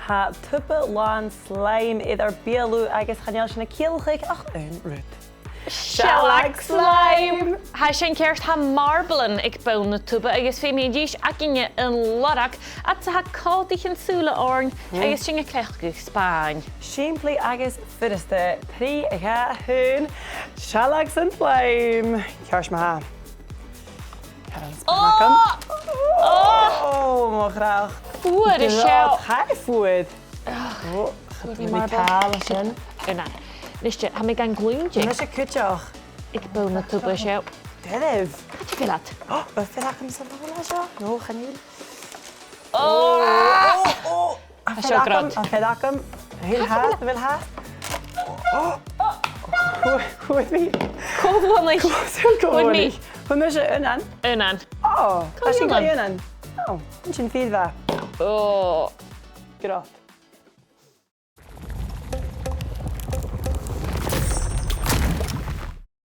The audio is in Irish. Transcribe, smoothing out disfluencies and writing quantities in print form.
Ha Marbalan slime idir bielú agus chaneal sin na cíalchaigh ach an rút. Sealg Slaidhm. Ha sin ceart ha Marbalan ag bón na tuba agus fé mé díos a ginne an lorg a ha cádaich an súla orn agus sin a clechgu Spáin. Siimplí agus fidiste trí a ga hún Sealg Slaidhm. Cears me ha. Oh, má graag. Fuad is seo. Ga fuad. Oh, metalen sin. Yna. Niste, ha mi gan glúnte. Nes a cúteach. Ag bón na tuba seo. Dedh. Cat filat. Oh, ba fiach am sa bhla seo? No, chaníl. Oh! A seo grad. A fedacham. Hil haast, bhil haast. Chuid mi. Cóhhanig. Chuid mi. Chun mu sé unan. Unan. Oh, tá sin go unan. Oh, sin fiad bheith. Oh. Grát.